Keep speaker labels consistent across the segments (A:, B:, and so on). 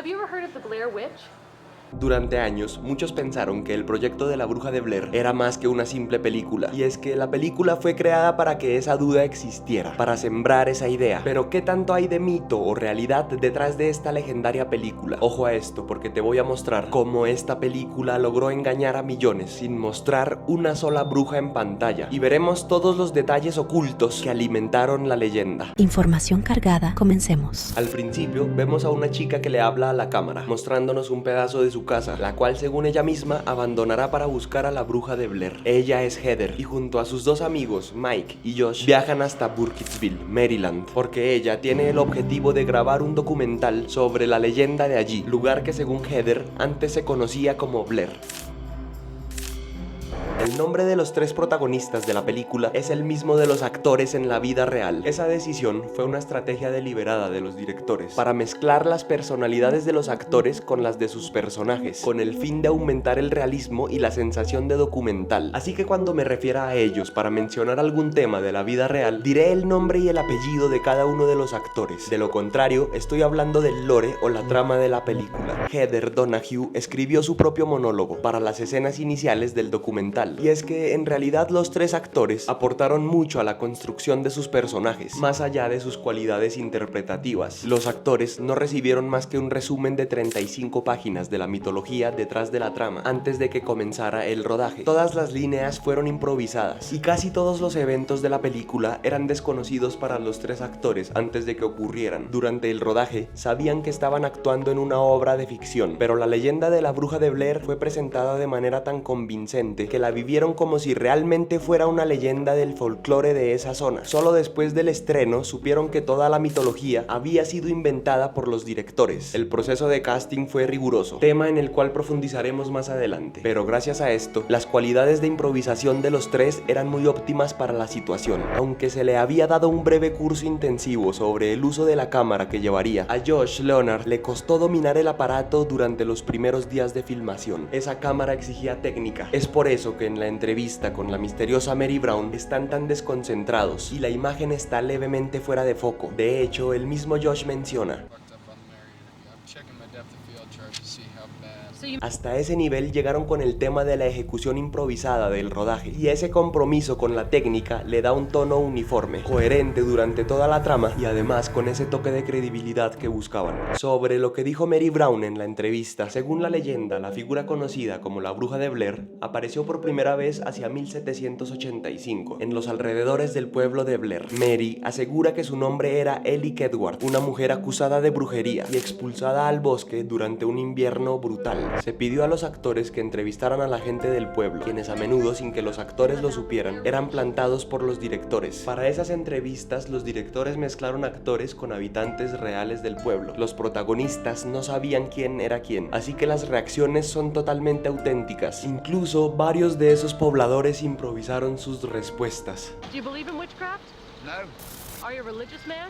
A: Have you ever heard of the Blair Witch?
B: Durante años, muchos pensaron que el proyecto de la Bruja de Blair era más que una simple película, y es que la película fue creada para que esa duda existiera, para sembrar esa idea. Pero ¿qué tanto hay de mito o realidad detrás de esta legendaria película? Ojo a esto, porque te voy a mostrar cómo esta película logró engañar a millones sin mostrar una sola bruja en pantalla, y veremos todos los detalles ocultos que alimentaron la leyenda.
C: Información cargada, comencemos.
B: Al principio, vemos a una chica que le habla a la cámara, mostrándonos un pedazo de su casa, la cual según ella misma abandonará para buscar a la Bruja de Blair. Ella es Heather y junto a sus dos amigos, Mike y Josh, viajan hasta Burkittsville, Maryland, porque ella tiene el objetivo de grabar un documental sobre la leyenda de allí, lugar que según Heather antes se conocía como Blair. El nombre de los tres protagonistas de la película es el mismo de los actores en la vida real. Esa decisión fue una estrategia deliberada de los directores para mezclar las personalidades de los actores con las de sus personajes, con el fin de aumentar el realismo y la sensación de documental. Así que cuando me refiera a ellos para mencionar algún tema de la vida real, diré el nombre y el apellido de cada uno de los actores. De lo contrario, estoy hablando del lore o la trama de la película. Heather Donahue escribió su propio monólogo para las escenas iniciales del documental. Y es que en realidad los tres actores aportaron mucho a la construcción de sus personajes, más allá de sus cualidades interpretativas. Los actores no recibieron más que un resumen de 35 páginas de la mitología detrás de la trama antes de que comenzara el rodaje. Todas las líneas fueron improvisadas y casi todos los eventos de la película eran desconocidos para los tres actores antes de que ocurrieran. Durante el rodaje sabían que estaban actuando en una obra de ficción, pero la leyenda de la Bruja de Blair fue presentada de manera tan convincente que la vivieron como si realmente fuera una leyenda del folclore de esa zona. Solo después del estreno supieron que toda la mitología había sido inventada por los directores. El proceso de casting fue riguroso, tema en el cual profundizaremos más adelante, pero gracias a esto, las cualidades de improvisación de los tres eran muy óptimas para la situación. Aunque se le había dado un breve curso intensivo sobre el uso de la cámara que llevaría, a Josh Leonard le costó dominar el aparato durante los primeros días de filmación. Esa cámara exigía técnica. Es por eso que en la entrevista con la misteriosa Mary Brown están tan desconcentrados y la imagen está levemente fuera de foco. De hecho, el mismo Josh menciona: hasta ese nivel llegaron con el tema de la ejecución improvisada del rodaje, y ese compromiso con la técnica le da un tono uniforme, coherente durante toda la trama y además con ese toque de credibilidad que buscaban. Sobre lo que dijo Mary Brown en la entrevista, según la leyenda, la figura conocida como la Bruja de Blair apareció por primera vez hacia 1785 en los alrededores del pueblo de Blair. Mary asegura que su nombre era Ellie Kedward, una mujer acusada de brujería y expulsada al bosque durante un invierno brutal. Se pidió a los actores que entrevistaran a la gente del pueblo, quienes a menudo, sin que los actores lo supieran, eran plantados por los directores. Para esas entrevistas, los directores mezclaron actores con habitantes reales del pueblo. Los protagonistas no sabían quién era quién, así que las reacciones son totalmente auténticas. Incluso varios de esos pobladores improvisaron sus respuestas.
A: Do you believe in witchcraft?
D: No.
A: Are you a religious man?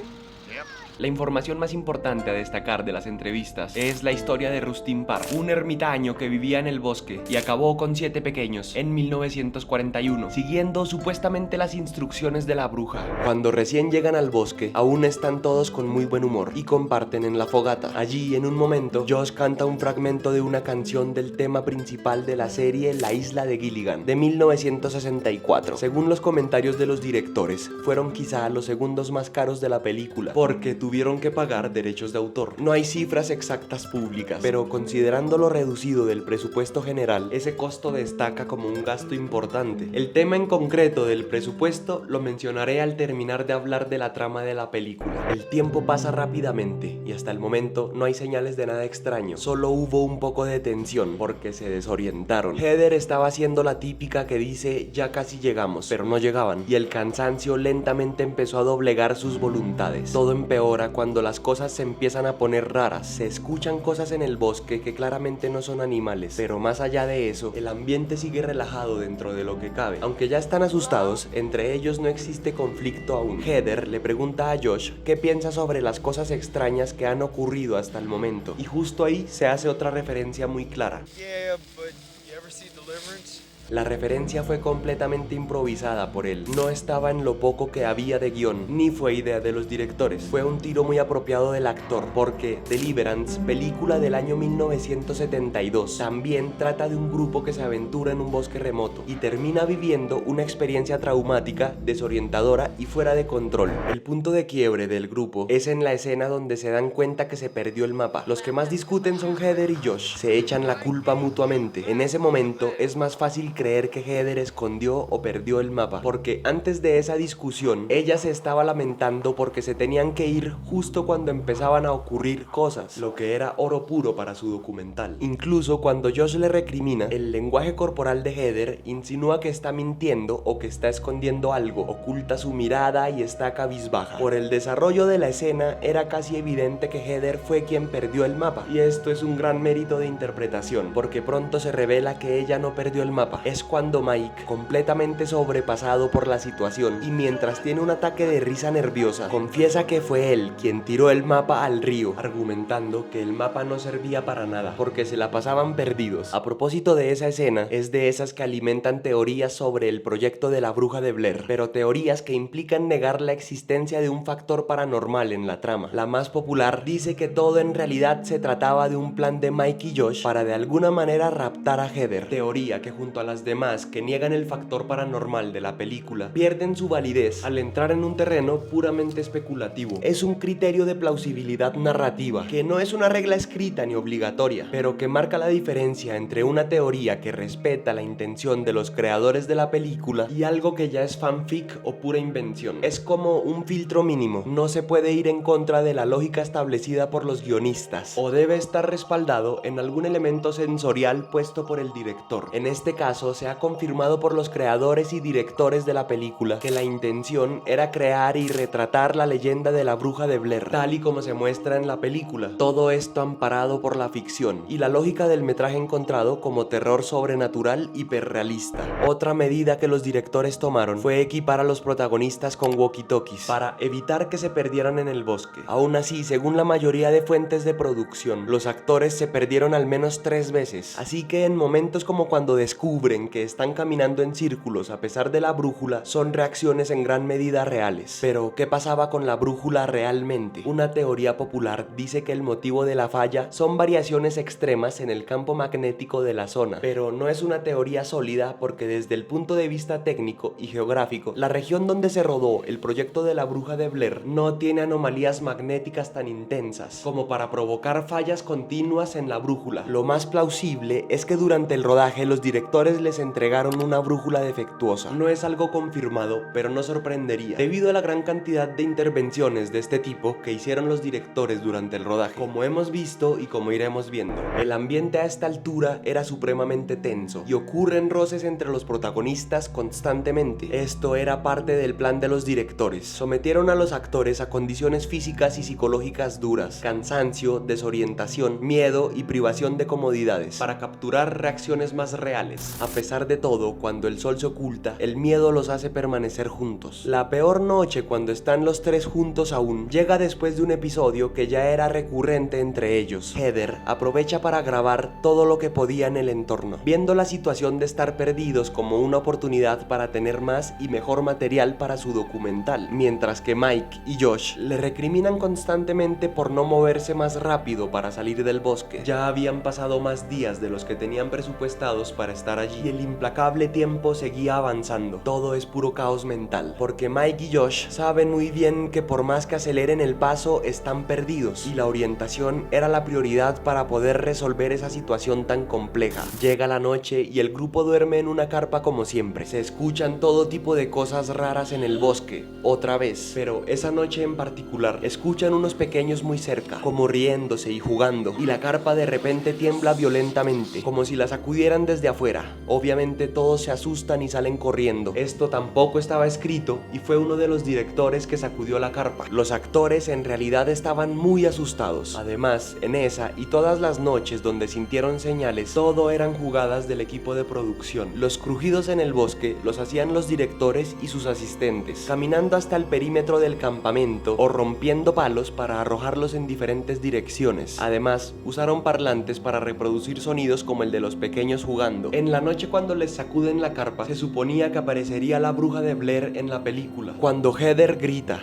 D: Yep.
B: La información más importante a destacar de las entrevistas es la historia de Rustin Parr, un ermitaño que vivía en el bosque y acabó con 7 pequeños en 1941, siguiendo supuestamente las instrucciones de la bruja. Cuando recién llegan al bosque, aún están todos con muy buen humor y comparten en la fogata. Allí, en un momento, Josh canta un fragmento de una canción del tema principal de la serie La Isla de Gilligan, de 1964. Según los comentarios de los directores, fueron quizá los segundos más caros de la película, porque tuvieron que pagar derechos de autor. No hay cifras exactas públicas, pero considerando lo reducido del presupuesto general, ese costo destaca como un gasto importante. El tema en concreto del presupuesto lo mencionaré al terminar de hablar de la trama de la película. El tiempo pasa rápidamente y hasta el momento no hay señales de nada extraño, solo hubo un poco de tensión porque se desorientaron. Heather estaba haciendo la típica que dice ya casi llegamos, pero no llegaban, y el cansancio lentamente empezó a doblegar sus voluntades. Todo empeora cuando las cosas se empiezan a poner raras. Se escuchan cosas en el bosque que claramente no son animales, pero más allá de eso, el ambiente sigue relajado dentro de lo que cabe. Aunque ya están asustados, entre ellos no existe conflicto aún. Heather le pregunta a Josh qué piensa sobre las cosas extrañas que han ocurrido hasta el momento, y justo ahí se hace otra referencia muy clara.
D: Yeah, but you ever see Deliverance?
B: La referencia fue completamente improvisada por él, no estaba en lo poco que había de guión, ni fue idea de los directores. Fue un tiro muy apropiado del actor, porque Deliverance, película del año 1972, también trata de un grupo que se aventura en un bosque remoto y termina viviendo una experiencia traumática, desorientadora y fuera de control. El punto de quiebre del grupo es en la escena donde se dan cuenta que se perdió el mapa. Los que más discuten son Heather y Josh, se echan la culpa mutuamente. En ese momento es más fácil creer que Heather escondió o perdió el mapa, porque antes de esa discusión ella se estaba lamentando porque se tenían que ir justo cuando empezaban a ocurrir cosas, lo que era oro puro para su documental. Incluso cuando Josh le recrimina, el lenguaje corporal de Heather insinúa que está mintiendo o que está escondiendo algo, oculta su mirada y está cabizbaja. Por el desarrollo de la escena era casi evidente que Heather fue quien perdió el mapa, y esto es un gran mérito de interpretación, porque pronto se revela que ella no perdió el mapa. Es cuando Mike, completamente sobrepasado por la situación y mientras tiene un ataque de risa nerviosa, confiesa que fue él quien tiró el mapa al río, argumentando que el mapa no servía para nada porque se la pasaban perdidos. A propósito de esa escena, es de esas que alimentan teorías sobre el proyecto de la bruja de Blair, pero teorías que implican negar la existencia de un factor paranormal en la trama. La más popular dice que todo en realidad se trataba de un plan de Mike y Josh para de alguna manera raptar a Heather, teoría que junto a las demás que niegan el factor paranormal de la película pierden su validez al entrar en un terreno puramente especulativo. Es un criterio de plausibilidad narrativa que no es una regla escrita ni obligatoria, pero que marca la diferencia entre una teoría que respeta la intención de los creadores de la película y algo que ya es fanfic o pura invención. Es como un filtro mínimo, no se puede ir en contra de la lógica establecida por los guionistas, o debe estar respaldado en algún elemento sensorial puesto por el director. En este caso se ha confirmado por los creadores y directores de la película que la intención era crear y retratar la leyenda de la bruja de Blair, tal y como se muestra en la película. Todo esto amparado por la ficción y la lógica del metraje encontrado como terror sobrenatural hiperrealista. Otra medida que los directores tomaron fue equipar a los protagonistas con walkie-talkies para evitar que se perdieran en el bosque. Aún así, según la mayoría de fuentes de producción, los actores se perdieron al menos 3 veces, así que en momentos como cuando descubren que están caminando en círculos a pesar de la brújula, son reacciones en gran medida reales. Pero, ¿qué pasaba con la brújula realmente? Una teoría popular dice que el motivo de la falla son variaciones extremas en el campo magnético de la zona, pero no es una teoría sólida porque desde el punto de vista técnico y geográfico, la región donde se rodó el proyecto de la bruja de Blair no tiene anomalías magnéticas tan intensas como para provocar fallas continuas en la brújula. Lo más plausible es que durante el rodaje los directores les entregaron una brújula defectuosa. No es algo confirmado, pero no sorprendería, debido a la gran cantidad de intervenciones de este tipo que hicieron los directores durante el rodaje, como hemos visto y como iremos viendo. El ambiente a esta altura era supremamente tenso y ocurren roces entre los protagonistas constantemente. Esto era parte del plan de los directores. Sometieron a los actores a condiciones físicas y psicológicas duras, cansancio, desorientación, miedo y privación de comodidades para capturar reacciones más reales. A pesar de todo, cuando el sol se oculta, el miedo los hace permanecer juntos. La peor noche, cuando están los tres juntos aún, llega después de un episodio que ya era recurrente entre ellos. Heather aprovecha para grabar todo lo que podía en el entorno, viendo la situación de estar perdidos como una oportunidad para tener más y mejor material para su documental, mientras que Mike y Josh le recriminan constantemente por no moverse más rápido para salir del bosque. Ya habían pasado más días de los que tenían presupuestados para estar allí y el implacable tiempo seguía avanzando. Todo es puro caos mental, porque Mike y Josh saben muy bien que por más que aceleren el paso están perdidos y la orientación era la prioridad para poder resolver esa situación tan compleja. Llega la noche y el grupo duerme en una carpa como siempre. Se escuchan todo tipo de cosas raras en el bosque, otra vez, pero esa noche en particular escuchan unos pequeños muy cerca, como riéndose y jugando, y la carpa de repente tiembla violentamente, como si la sacudieran desde afuera. Obviamente todos se asustan y salen corriendo. Esto tampoco estaba escrito y fue uno de los directores que sacudió la carpa. Los actores en realidad estaban muy asustados. Además, en esa y todas las noches donde sintieron señales, todo eran jugadas del equipo de producción. Los crujidos en el bosque los hacían los directores y sus asistentes, caminando hasta el perímetro del campamento o rompiendo palos para arrojarlos en diferentes direcciones. Además, usaron parlantes para reproducir sonidos como el de los pequeños jugando. En la noche noche cuando les sacuden la carpa, se suponía que aparecería la bruja de Blair en la película. Cuando Heather grita,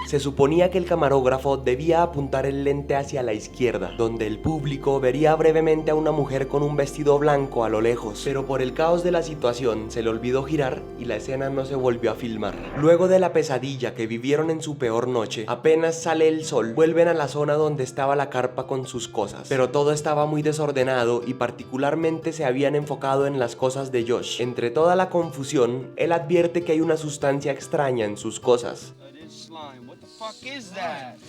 B: se suponía que el camarógrafo debía apuntar el lente hacia la izquierda, donde el público vería brevemente a una mujer con un vestido blanco a lo lejos, pero por el caos de la situación se le olvidó girar y la escena no se volvió a filmar. Luego de la pesadilla que vivieron en su peor noche, apenas sale el sol, vuelven a la zona donde estaba la carpa con sus cosas, pero todo estaba muy desordenado y particularmente se habían enfocado en las cosas de Josh. Entre toda la confusión, él advierte que hay una sustancia extraña en sus cosas.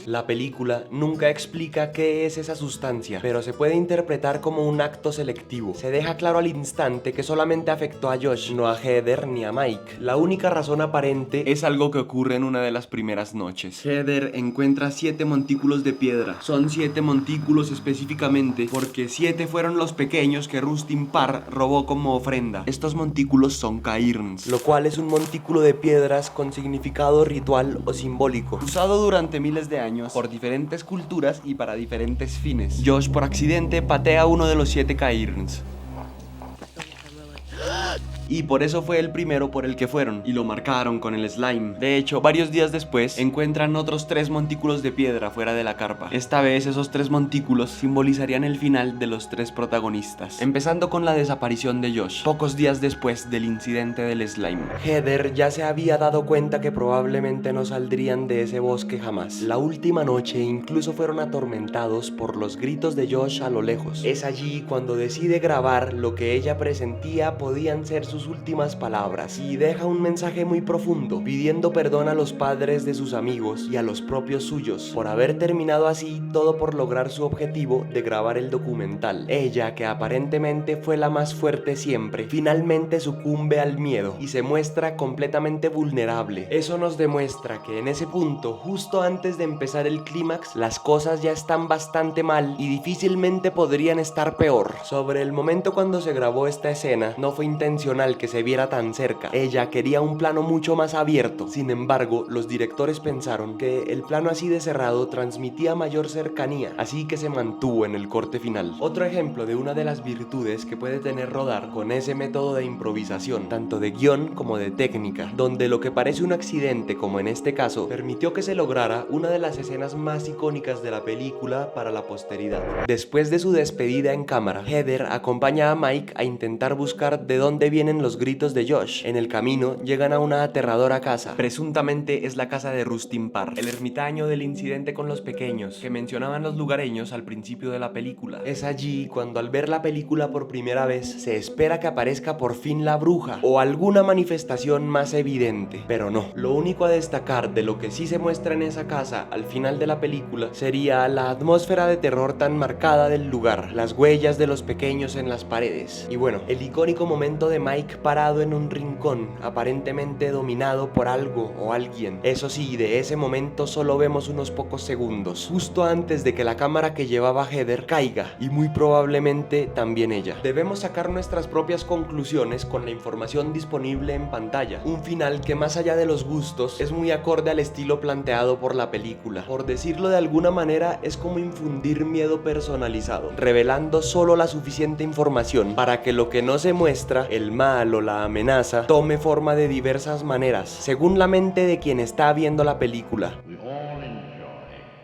B: La película nunca explica qué es esa sustancia, pero se puede interpretar como un acto selectivo. Se deja claro al instante que solamente afectó a Josh, no a Heather ni a Mike. La única razón aparente es algo que ocurre en una de las primeras noches. Heather encuentra 7 montículos de piedra. Son 7 montículos específicamente porque 7 fueron los pequeños que Rustin Parr robó como ofrenda. Estos montículos son cairns, lo cual es un montículo de piedras con significado ritual o simbólico, usado durante miles de años por diferentes culturas y para diferentes fines. Josh por accidente patea uno de los 7 cairns y por eso fue el primero por el que fueron, y lo marcaron con el slime. De hecho, varios días después, encuentran otros 3 montículos de piedra fuera de la carpa. Esta vez, esos 3 montículos simbolizarían el final de los 3 protagonistas, empezando con la desaparición de Josh, pocos días después del incidente del slime. Heather ya se había dado cuenta que probablemente no saldrían de ese bosque jamás. La última noche incluso fueron atormentados por los gritos de Josh a lo lejos. Es allí cuando decide grabar lo que ella presentía podían ser sus últimas palabras, y deja un mensaje muy profundo, pidiendo perdón a los padres de sus amigos y a los propios suyos por haber terminado así, todo por lograr su objetivo de grabar el documental. Ella, que aparentemente fue la más fuerte siempre, finalmente sucumbe al miedo y se muestra completamente vulnerable. Eso nos demuestra que en ese punto, justo antes de empezar el clímax, las cosas ya están bastante mal y difícilmente podrían estar peor. Sobre el momento cuando se grabó esta escena, no fue intencional que se viera tan cerca. Ella quería un plano mucho más abierto. Sin embargo, los directores pensaron que el plano así de cerrado transmitía mayor cercanía, así que se mantuvo en el corte final. Otro ejemplo de una de las virtudes que puede tener rodar con ese método de improvisación, tanto de guión como de técnica, donde lo que parece un accidente, como en este caso, permitió que se lograra una de las escenas más icónicas de la película para la posteridad. Después de su despedida en cámara, Heather acompaña a Mike a intentar buscar de dónde vienen los gritos de Josh. En el camino llegan a una aterradora casa. Presuntamente es la casa de Rustin Parr, el ermitaño del incidente con los pequeños que mencionaban los lugareños al principio de la película. Es allí cuando, al ver la película por primera vez, se espera que aparezca por fin la bruja o alguna manifestación más evidente, pero no. Lo único a destacar de lo que sí se muestra en esa casa al final de la película sería la atmósfera de terror tan marcada del lugar, las huellas de los pequeños en las paredes y bueno, el icónico momento de Mike parado en un rincón, aparentemente dominado por algo o alguien. Eso sí, de ese momento solo vemos unos pocos segundos, justo antes de que la cámara que llevaba Heather caiga, y muy probablemente también ella. Debemos sacar nuestras propias conclusiones con la información disponible en pantalla. Un final que, más allá de los gustos, es muy acorde al estilo planteado por la película. Por decirlo de alguna manera, es como infundir miedo personalizado, revelando solo la suficiente información para que lo que no se muestra, el mal o la amenaza, tome forma de diversas maneras, según la mente de quien está viendo la película.
D: We all enjoy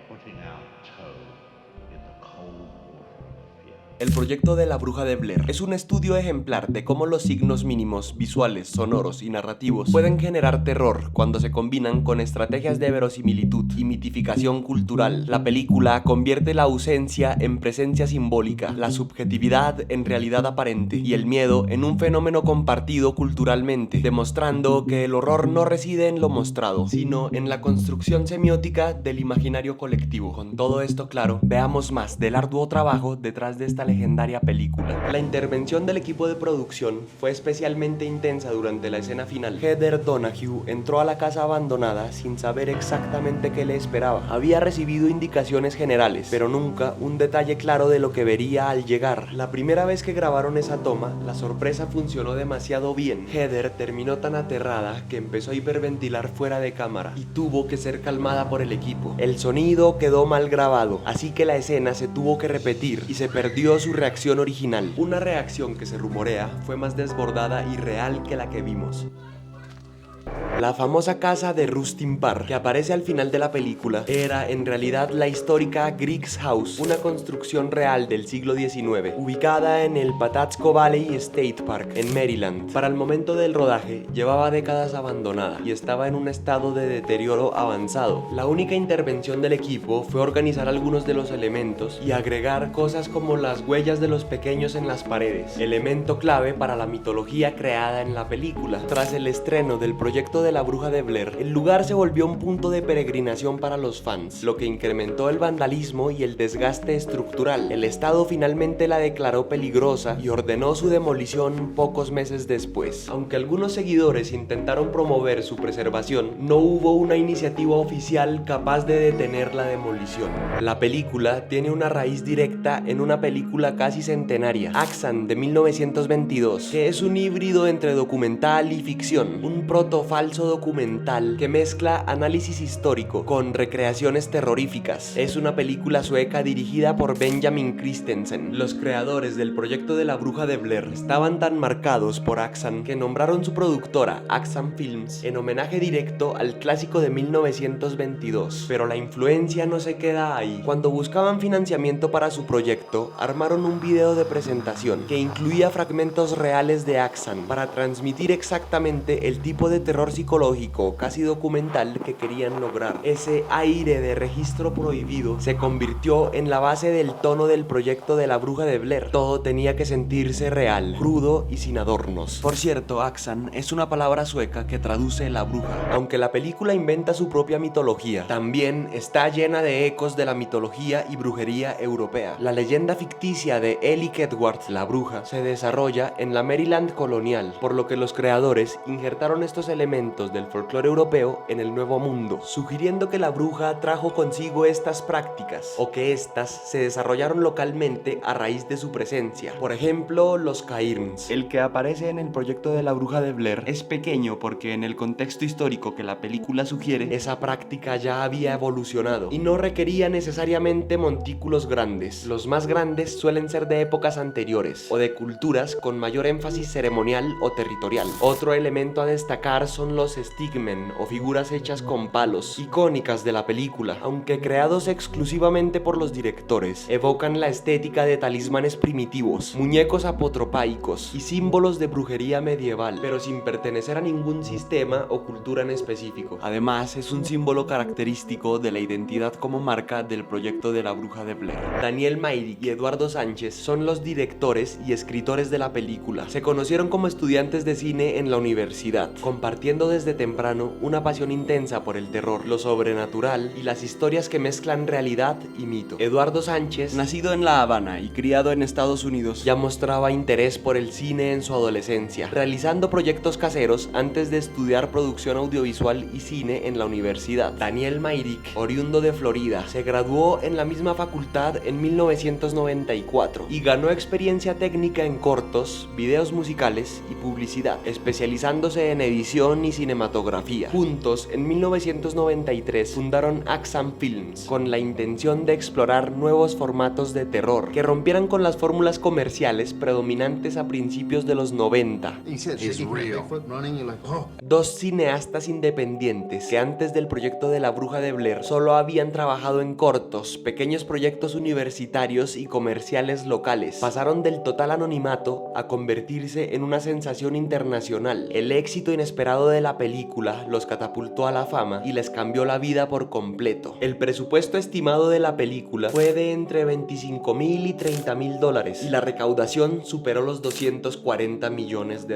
D: putting our toe in the cold water of fear.
B: El proyecto de La Bruja de Blair es un estudio ejemplar de cómo los signos mínimos, visuales, sonoros y narrativos pueden generar terror cuando se combinan con estrategias de verosimilitud y mitificación cultural. La película convierte la ausencia en presencia simbólica, la subjetividad en realidad aparente y el miedo en un fenómeno compartido culturalmente, demostrando que el horror no reside en lo mostrado, sino en la construcción semiótica del imaginario colectivo. Con todo esto claro, veamos más del arduo trabajo detrás de esta legendaria película. La intervención del equipo de producción fue especialmente intensa durante la escena final. Heather Donahue entró a la casa abandonada sin saber exactamente qué le esperaba. Había recibido indicaciones generales, pero nunca un detalle claro de lo que vería al llegar. La primera vez que grabaron esa toma, la sorpresa funcionó demasiado bien. Heather terminó tan aterrada que empezó a hiperventilar fuera de cámara y tuvo que ser calmada por el equipo. El sonido quedó mal grabado, así que la escena se tuvo que repetir y se perdió superó su reacción original, una reacción que se rumorea fue más desbordada y real que la que vimos. La famosa casa de Rustin Parr, que aparece al final de la película, era en realidad la histórica Griggs House, una construcción real del siglo XIX, ubicada en el Patapsco Valley State Park, en Maryland. Para el momento del rodaje, llevaba décadas abandonada y estaba en un estado de deterioro avanzado. La única intervención del equipo fue organizar algunos de los elementos y agregar cosas como las huellas de los pequeños en las paredes, elemento clave para la mitología creada en la película. Tras el estreno del proyecto de La Bruja de Blair, el lugar se volvió un punto de peregrinación para los fans, lo que incrementó el vandalismo y el desgaste estructural. El Estado finalmente la declaró peligrosa y ordenó su demolición pocos meses después. Aunque algunos seguidores intentaron promover su preservación, no hubo una iniciativa oficial capaz de detener la demolición. La película tiene una raíz directa en una película casi centenaria, Axan, de 1922, que es un híbrido entre documental y ficción, un proto-falso documental que mezcla análisis histórico con recreaciones terroríficas. Es una película sueca dirigida por Benjamin Christensen. Los creadores del proyecto de La Bruja de Blair estaban tan marcados por Axan que nombraron su productora, Axan Films, en homenaje directo al clásico de 1922. Pero la influencia no se queda ahí. Cuando buscaban financiamiento para su proyecto, armaron un video de presentación que incluía fragmentos reales de Axan para transmitir exactamente el tipo de terror psicológico, casi documental, que querían lograr. Ese aire de registro prohibido se convirtió en la base del tono del proyecto de La Bruja de Blair. Todo tenía que sentirse real, crudo y sin adornos. Por cierto, Axan es una palabra sueca que traduce la bruja. Aunque la película inventa su propia mitología, también está llena de ecos de la mitología y brujería europea. La leyenda ficticia de Ellic Edwards, la bruja, se desarrolla en la Maryland colonial, por lo que los creadores injertaron estos elementos del folclore europeo en el Nuevo Mundo, sugiriendo que la bruja trajo consigo estas prácticas, o que éstas se desarrollaron localmente a raíz de su presencia. Por ejemplo, los cairns. El que aparece en el proyecto de La Bruja de Blair es pequeño porque en el contexto histórico que la película sugiere, esa práctica ya había evolucionado y no requería necesariamente montículos grandes. Los más grandes suelen ser de épocas anteriores o de culturas con mayor énfasis ceremonial o territorial. Otro elemento a destacar son los stigmen o figuras hechas con palos, icónicas de la película, aunque creados exclusivamente por los directores. Evocan la estética de talismanes primitivos, muñecos apotropaicos y símbolos de brujería medieval, pero sin pertenecer a ningún sistema o cultura en específico. Además, es un símbolo característico de la identidad como marca del proyecto de La Bruja de Blair. Daniel Myrick y Eduardo Sánchez son los directores y escritores de la película. Se conocieron como estudiantes de cine en la universidad, compartiendo desde temprano una pasión intensa por el terror, lo sobrenatural y las historias que mezclan realidad y mito. Eduardo Sánchez, nacido en La Habana y criado en Estados Unidos, ya mostraba interés por el cine en su adolescencia, realizando proyectos caseros antes de estudiar producción audiovisual y cine en la universidad. Daniel Myrick, oriundo de Florida, se graduó en la misma facultad en 1994 y ganó experiencia técnica en cortos, videos musicales y publicidad, especializándose en edición y cinematografía. Juntos, en 1993, fundaron Axan Films con la intención de explorar nuevos formatos de terror que rompieran con las fórmulas comerciales predominantes a principios de los 90. Dos cineastas independientes que antes del proyecto de La Bruja de Blair solo habían trabajado en cortos, pequeños proyectos universitarios y comerciales locales, pasaron del total anonimato a convertirse en una sensación internacional. El éxito inesperado de la película los catapultó a la fama y les cambió la vida por completo. El presupuesto estimado de la película fue de entre $25,000 y $30,000 y la recaudación superó los $240 millones,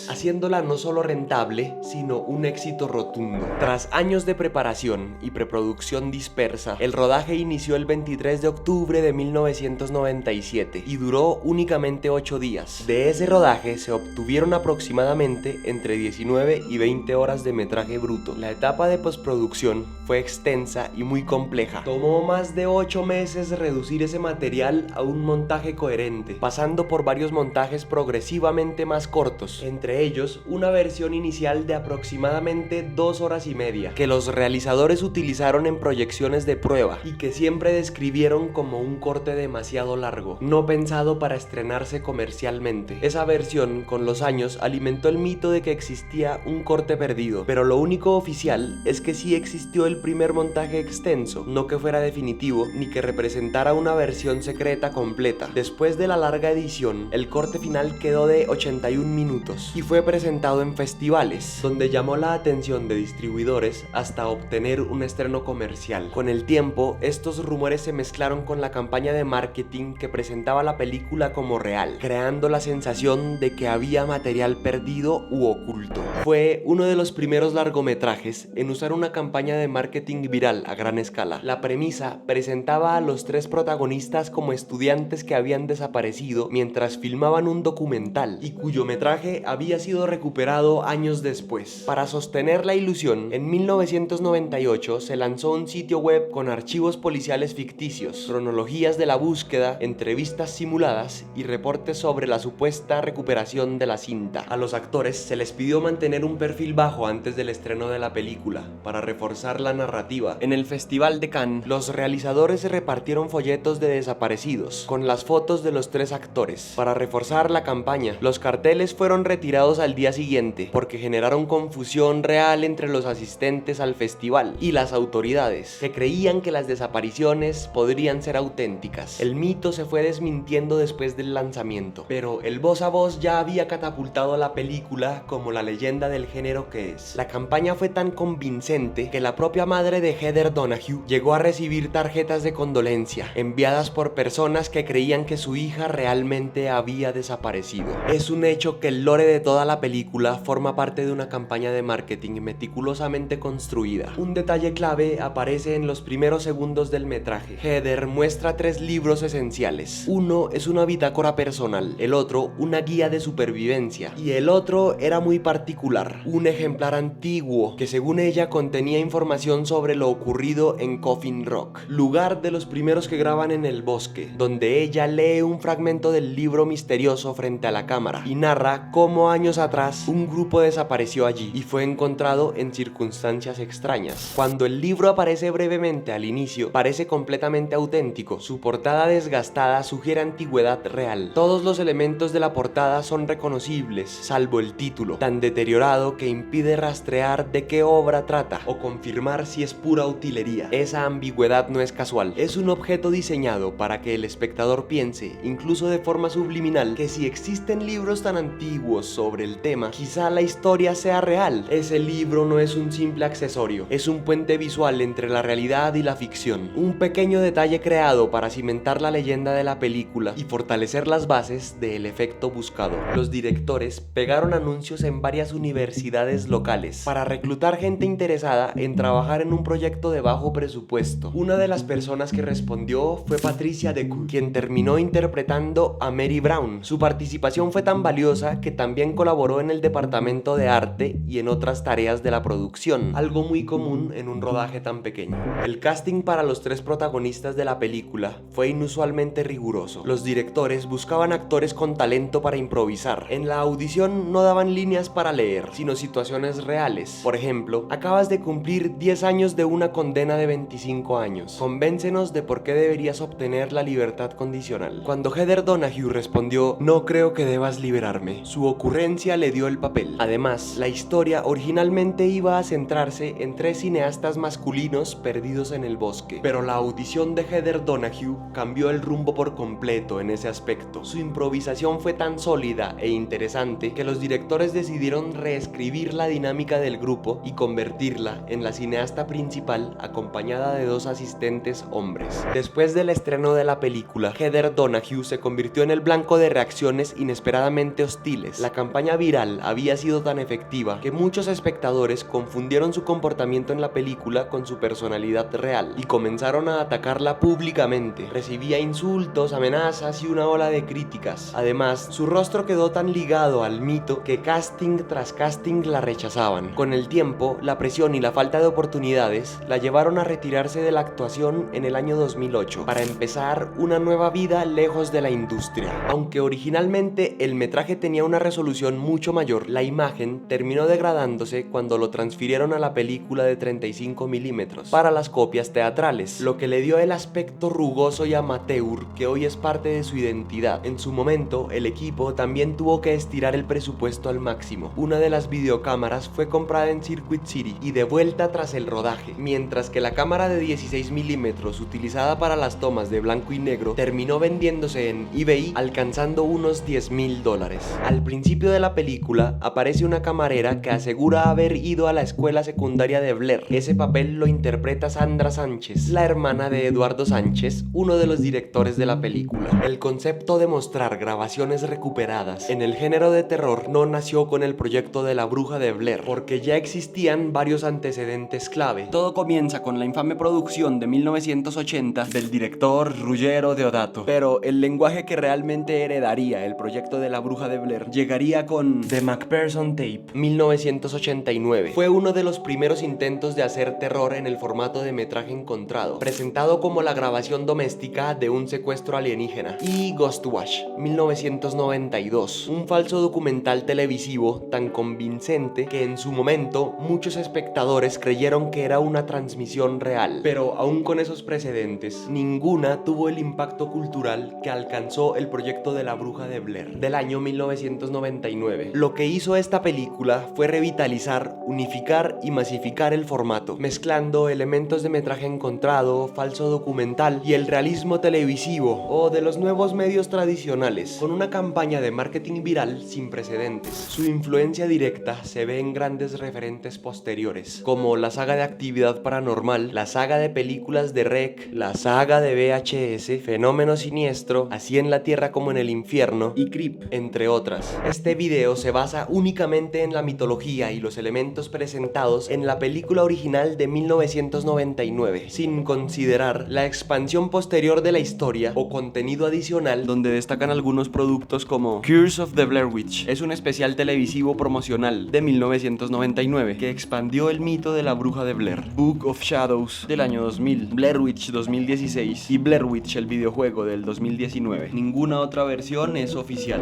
B: haciéndola no solo rentable, sino un éxito rotundo. Tras años de preparación y preproducción dispersa, el rodaje inició el 23 de octubre de 1997 y duró únicamente 8 días. De ese rodaje se obtuvieron aproximadamente entre 19 y 20 20 horas de metraje bruto. La etapa de postproducción fue extensa y muy compleja. Tomó más de 8 meses reducir ese material a un montaje coherente, pasando por varios montajes progresivamente más cortos, entre ellos una versión inicial de aproximadamente 2 horas y media, que los realizadores utilizaron en proyecciones de prueba y que siempre describieron como un corte demasiado largo, no pensado para estrenarse comercialmente. Esa versión, con los años, alimentó el mito de que existía un corte perdido, pero lo único oficial es que sí existió el primer montaje extenso, no que fuera definitivo ni que representara una versión secreta completa. Después de la larga edición, el corte final quedó de 81 minutos y fue presentado en festivales, donde llamó la atención de distribuidores hasta obtener un estreno comercial. Con el tiempo, estos rumores se mezclaron con la campaña de marketing que presentaba la película como real, creando la sensación de que había material perdido u oculto. Fue uno de los primeros largometrajes en usar una campaña de marketing viral a gran escala. La premisa presentaba a los 3 protagonistas como estudiantes que habían desaparecido mientras filmaban un documental y cuyo metraje había sido recuperado años después. Para sostener la ilusión, en 1998 se lanzó un sitio web con archivos policiales ficticios, cronologías de la búsqueda, entrevistas simuladas y reportes sobre la supuesta recuperación de la cinta. A los actores se les pidió mantener un perfil bajo antes del estreno de la película, para reforzar la narrativa. En el Festival de Cannes, los realizadores repartieron folletos de desaparecidos, con las fotos de los 3 actores. Para reforzar la campaña, los carteles fueron retirados al día siguiente, porque generaron confusión real entre los asistentes al festival y las autoridades, que creían que las desapariciones podrían ser auténticas. El mito se fue desmintiendo después del lanzamiento, pero el voz a voz ya había catapultado a la película como la leyenda del género que es. La campaña fue tan convincente que la propia madre de Heather Donahue llegó a recibir tarjetas de condolencia enviadas por personas que creían que su hija realmente había desaparecido. Es un hecho que el lore de toda la película forma parte de una campaña de marketing meticulosamente construida. Un detalle clave aparece en los primeros segundos del metraje. Heather muestra 3 libros esenciales. Uno es una bitácora personal, el otro una guía de supervivencia y el otro era muy particular, un ejemplar antiguo que según ella contenía información sobre lo ocurrido en Coffin Rock, lugar de los primeros que graban en el bosque, donde ella lee un fragmento del libro misterioso frente a la cámara y narra cómo años atrás un grupo desapareció allí y fue encontrado en circunstancias extrañas. Cuando el libro aparece brevemente al inicio, parece completamente auténtico. Su portada desgastada sugiere antigüedad real. Todos los elementos de la portada son reconocibles, salvo el título, tan deteriorado que impide rastrear de qué obra trata o confirmar si es pura utilería. Esa ambigüedad no es casual, es un objeto diseñado para que el espectador piense, incluso de forma subliminal, que si existen libros tan antiguos sobre el tema, quizá la historia sea real. Ese libro no es un simple accesorio, es un puente visual entre la realidad y la ficción, un pequeño detalle creado para cimentar la leyenda de la película y fortalecer las bases del efecto buscado. Los directores pegaron anuncios en varias universidades locales para reclutar gente interesada en trabajar en un proyecto de bajo presupuesto. Una de las personas que respondió fue Patricia Decour, quien terminó interpretando a Mary Brown. Su participación fue tan valiosa que también colaboró en el departamento de arte y en otras tareas de la producción, algo muy común en un rodaje tan pequeño. El casting para los 3 protagonistas de la película fue inusualmente riguroso. Los directores buscaban actores con talento para improvisar. En la audición no daban líneas para leer, sino situaciones reales. Por ejemplo, acabas de cumplir 10 años de una condena de 25 años. Convéncenos de por qué deberías obtener la libertad condicional. Cuando Heather Donahue respondió, no creo que debas liberarme, su ocurrencia le dio el papel. Además, la historia originalmente iba a centrarse en 3 cineastas masculinos perdidos en el bosque, pero la audición de Heather Donahue cambió el rumbo por completo en ese aspecto. Su improvisación fue tan sólida e interesante que los directores decidieron reescribir la dinámica del grupo y convertirla en la cineasta principal acompañada de 2 asistentes hombres. Después del estreno de la película, Heather Donahue se convirtió en el blanco de reacciones inesperadamente hostiles. La campaña viral había sido tan efectiva que muchos espectadores confundieron su comportamiento en la película con su personalidad real y comenzaron a atacarla públicamente. Recibía insultos, amenazas y una ola de críticas. Además, su rostro quedó tan ligado al mito que casting tras casting la rechazaban. Con el tiempo, la presión y la falta de oportunidades la llevaron a retirarse de la actuación en el año 2008 para empezar una nueva vida lejos de la industria. Aunque originalmente el metraje tenía una resolución mucho mayor, la imagen terminó degradándose cuando lo transfirieron a la película de 35 milímetros para las copias teatrales, lo que le dio el aspecto rugoso y amateur que hoy es parte de su identidad. En su momento, el equipo también tuvo que estirar el presupuesto al máximo. Una de las videocámaras fue comprada en Circuit City y devuelta tras el rodaje, mientras que la cámara de 16 milímetros utilizada para las tomas de blanco y negro terminó vendiéndose en eBay alcanzando unos $10,000. Al principio de la película aparece una camarera que asegura haber ido a la escuela secundaria de Blair. Ese papel lo interpreta Sandra Sánchez, la hermana de Eduardo Sánchez, uno de los directores de la película. El concepto de mostrar grabaciones recuperadas en el género de terror no nació con el proyecto de La Bruja de Blair, porque ya existían varios antecedentes clave. Todo comienza con la infame producción de 1980 del director Ruggero Deodato, pero el lenguaje que realmente heredaría el proyecto de La Bruja de Blair llegaría con The Macpherson Tape, 1989. Fue uno de los primeros intentos de hacer terror en el formato de metraje encontrado, presentado como la grabación doméstica de un secuestro alienígena. Y Ghostwash, 1992, un falso documental televisivo tan convincente que en su momento muchos espectadores creyeron que era una transmisión real. Pero aún con esos precedentes, ninguna tuvo el impacto cultural que alcanzó el proyecto de La Bruja de Blair del año 1999. Lo que hizo esta película fue revitalizar, unificar y masificar el formato, mezclando elementos de metraje encontrado, falso documental y el realismo televisivo o de los nuevos medios tradicionales, con una campaña de marketing viral sin precedentes. Su influencia directa se ve en grandes referentes posteriores, como la saga de Actividad Paranormal, la saga de películas de REC, la saga de VHS, Fenómeno Siniestro, Así en la Tierra como en el Infierno y Creep, entre otras. Este video se basa únicamente en la mitología y los elementos presentados en la película original de 1999, sin considerar la expansión posterior de la historia o contenido adicional, donde destacan algunos productos como Curse of the Blair Witch. Es un especial televisivo promocional de 1999 que expandió el mito de la bruja de Blair, Book of Shadows del año 2000, Blair Witch 2016 y Blair Witch el videojuego del 2019. Ninguna otra versión es oficial.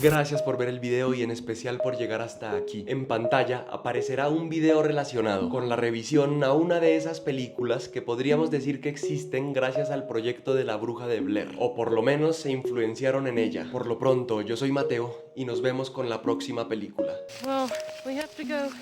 B: Gracias por ver el video y en especial por llegar hasta aquí. En pantalla aparecerá un video relacionado con la revisión a una de esas películas que podríamos decir que existen gracias al proyecto de La Bruja de Blair, o por lo menos se influenciaron en ella. Por lo pronto, yo soy Mateo y nos vemos con la próxima película.
A: Well, we have to go.